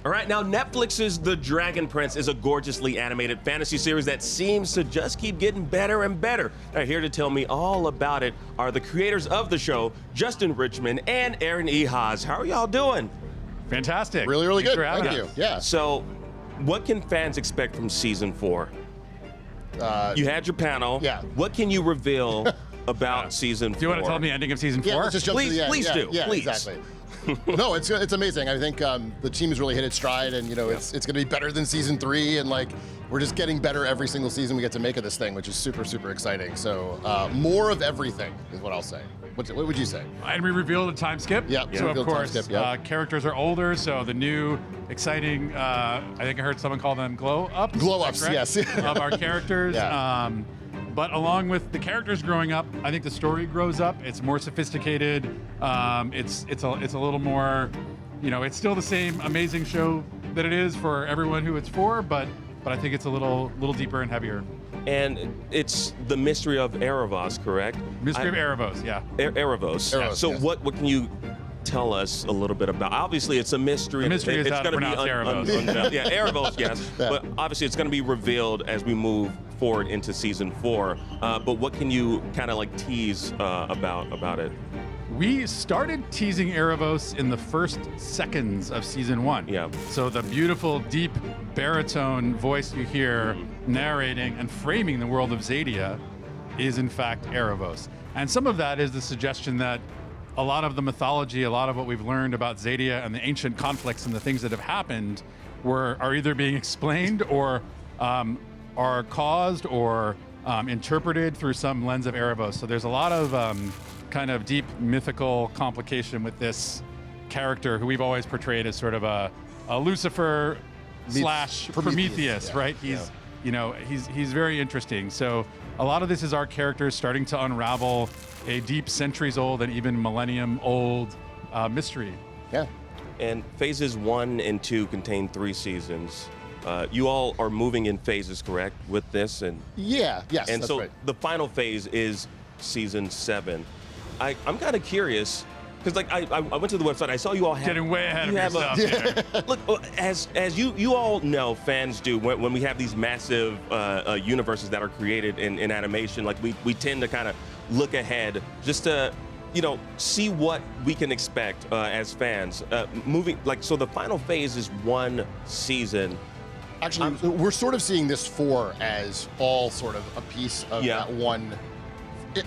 All right, now Netflix's The Dragon Prince is a gorgeously animated fantasy series that seems to just keep getting better and better. Now, here to tell me all about it are the creators of the show, Justin Richmond and Aaron Ehasz. How are y'all doing? Fantastic. Really, really Thanks good. for having Thank us. you. Yeah. So, what can fans expect from season 4? You had your panel. Yeah. What can you reveal about season 4? Do you want to tell me the ending of season 4? Yeah, let's just jump to the end. Please do. Yeah, Please. exactly. No, it's amazing. I think the team has really hit its stride, and it's going to be better than season 3, and like we're just getting better every single season we get to make of this thing, which is super, super exciting. So more of everything is what I'll say. What would you say? And we revealed a time skip. Yeah. So of revealed time course, skip, yep. characters are older, so the new, exciting. I think I heard someone call them glow ups. Glow ups, yes. Of our characters. Yeah. But along with the characters growing up, I think the story grows up. It's more sophisticated. It's a little more, it's still the same amazing show that it is for everyone who it's for, but I think it's a little deeper and heavier. And it's the mystery of Aaravos, correct? Mystery of Aaravos, yeah. Aaravos. Aaravos, So yes. what can you tell us a little bit about? Obviously, it's a mystery. The mystery is it's how to gonna pronounce Aaravos. unveiled. Yeah, Aaravos, yes. Yeah. But obviously, it's going to be revealed as we move forward into season 4. But what can you kind of like tease about it? We started teasing Aaravos in the first seconds of season 1. Yeah. So the beautiful, deep baritone voice you hear narrating and framing the world of Zadia is in fact Aaravos. And some of that is the suggestion that a lot of the mythology, a lot of what we've learned about Zadia and the ancient conflicts and the things that have happened are either being explained or are caused or interpreted through some lens of Aaravos. So there's a lot of kind of deep mythical complication with this character who we've always portrayed as sort of a Lucifer slash Prometheus, yeah. right? He's very interesting. So a lot of this is our characters starting to unravel a deep centuries old and even millennium old mystery. Yeah. And phases 1 and 2 contain 3 seasons. You all are moving in phases, correct, with this? And Yes, and that's so right. the final phase is season 7. I'm kind of curious because like I went to the website. I saw you all have Getting way ahead of you have yourself here. Look, as you all know, fans do when we have these massive universes that are created in animation. Like we tend to kind of look ahead just to see what we can expect as fans. Moving so the final phase is 1 season. Actually, we're sort of seeing this 4 as all sort of a piece of that one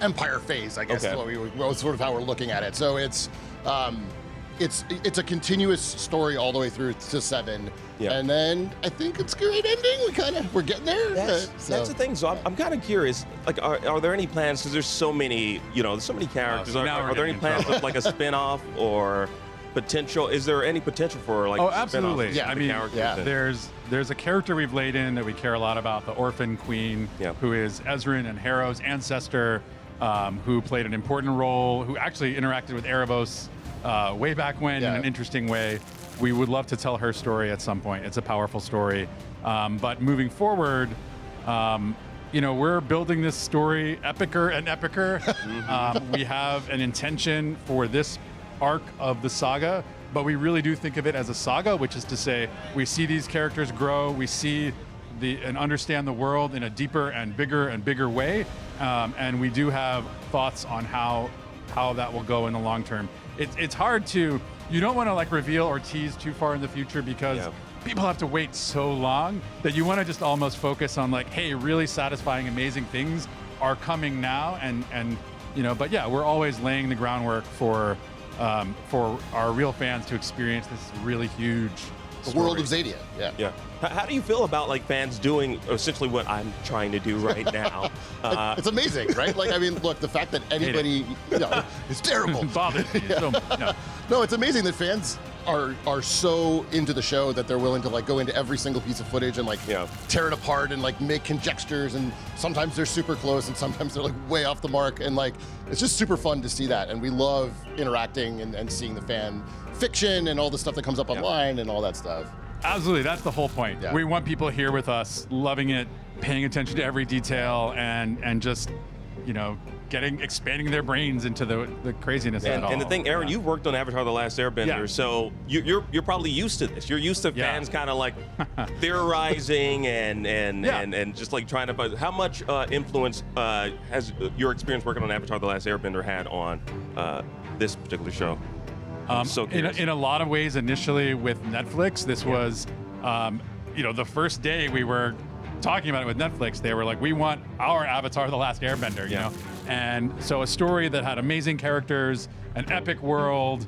Empire phase, I guess, Okay. is what sort of how we're looking at it. So it's a continuous story all the way through to 7, and then I think it's a great ending. We're getting there. That's the thing. So I'm kind of curious. Like, are there any plans? Because there's so many, there's so many characters. so now are we're there any getting in plans of like a spin-off or potential? Is there any potential for like? Oh, spin-off absolutely. of Yeah, the I mean, characters? there's a character we've laid in that we care a lot about, the Orphan Queen, who is Ezrin and Harrow's ancestor, who played an important role, who actually interacted with Aaravos way back when in an interesting way. We would love to tell her story at some point. It's a powerful story. But moving forward, we're building this story epicer and epicer. We have an intention for this arc of the saga, but we really do think of it as a saga, which is to say we see these characters grow, we see and understand the world in a deeper and bigger way, and we do have thoughts on how that will go in the long term. It's hard to, you don't want to like reveal or tease too far in the future because people have to wait so long that you want to just almost focus on like, hey, really satisfying, amazing things are coming now, and but yeah, we're always laying the groundwork for our real fans to experience this really huge the world of Zadia. Yeah. How do you feel about like fans doing essentially what I'm trying to do right now? It's amazing, right? Like, I mean, look, the fact that anybody, it's terrible. Bothered me. No, it's amazing that fans are so into the show that they're willing to like go into every single piece of footage and like tear it apart and like make conjectures, and sometimes they're super close and sometimes they're like way off the mark, and like it's just super fun to see that, and we love interacting and seeing the fan fiction and all the stuff that comes up online and all that stuff. Absolutely, that's the whole point. Yeah. We want people here with us, loving it, paying attention to every detail, and just expanding their brains into the craziness of it all. And the thing, Aaron, you've worked on Avatar: The Last Airbender, so you're probably used to this. You're used to fans kind of like theorizing and just like trying to. How much influence has your experience working on Avatar: The Last Airbender had on this particular show? So in a lot of ways, initially with Netflix, this was, the first day we were talking about it with Netflix, they were like, we want our Avatar: The Last Airbender, you know? And so a story that had amazing characters, an epic world,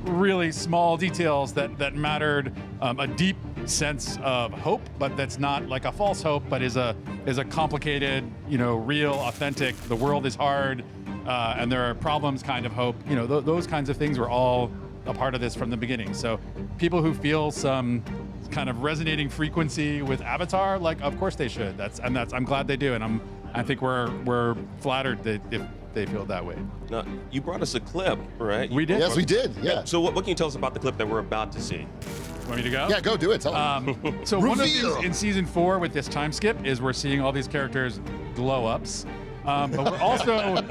really small details that mattered, a deep sense of hope, but that's not like a false hope, but is a complicated, real, authentic, the world is hard, and there are problems kind of hope. Those kinds of things were all a part of this from the beginning. So people who feel some kind of resonating frequency with Avatar, like, of course they should. I'm glad they do, and I think we're flattered that if they feel that way. Now, you brought us a clip, right? We did. Yes, we did. Yeah. So what can you tell us about the clip that we're about to see? Want me to go? Yeah, go do it. Tell them. So one of the things in season 4 with this time skip is we're seeing all these characters glow ups. But we're also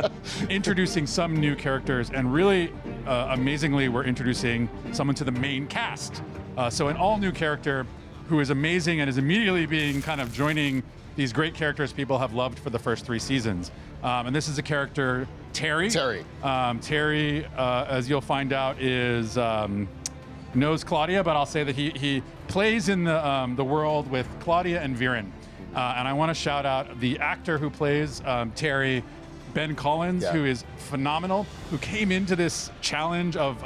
introducing some new characters, and really amazingly, we're introducing someone to the main cast. So an all-new character who is amazing and is immediately being kind of joining these great characters people have loved for the first 3 seasons. And this is a character, Terry. Terry, as you'll find out, knows Claudia, but I'll say that he plays in the world with Claudia and Viren. And I want to shout out the actor who plays Terry, Ben Collins, who is phenomenal, who came into this challenge of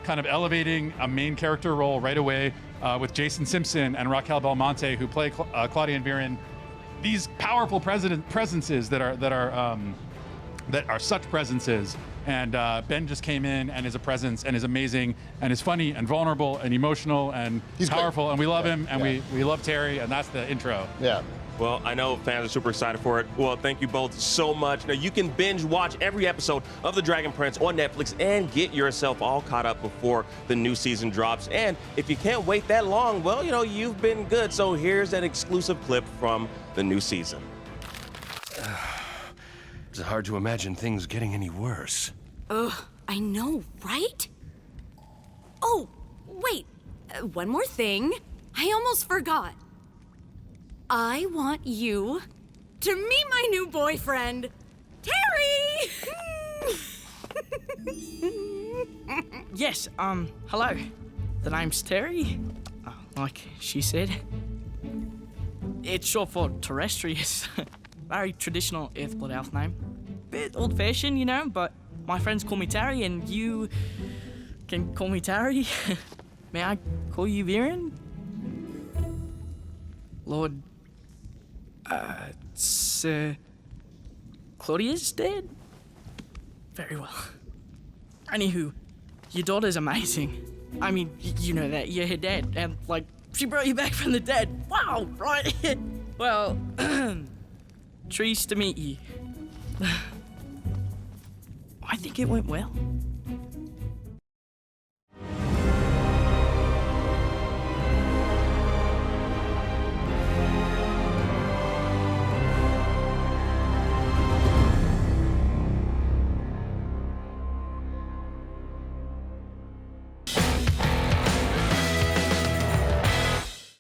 kind of elevating a main character role right away with Jason Simpson and Raquel Belmonte, who play Claudia and Viren. These powerful presences that are such presences. And Ben just came in and is a presence and is amazing and is funny and vulnerable and emotional and powerful. Great. And we love him, and we love Terry, and that's the intro. Yeah. Well, I know fans are super excited for it. Well, thank you both so much. Now, you can binge watch every episode of The Dragon Prince on Netflix and get yourself all caught up before the new season drops. And if you can't wait that long, well, you've been good. So here's an exclusive clip from the new season. It's hard to imagine things getting any worse. Ugh, I know, right? Oh, wait. One more thing. I almost forgot. I want you to meet my new boyfriend, Terry! Yes, hello. The name's Terry, like she said. It's short for Terrestrius. Very traditional Earthblood elf name. Bit old-fashioned, but my friends call me Terry, and you can call me Terry. May I call you Viren? Lord, Sir Claudia's dead? Very well. Anywho, your daughter's amazing. I mean, you know that, you're her dad, and, she brought you back from the dead. Wow, right? Well, trees to meet you. I think it went well.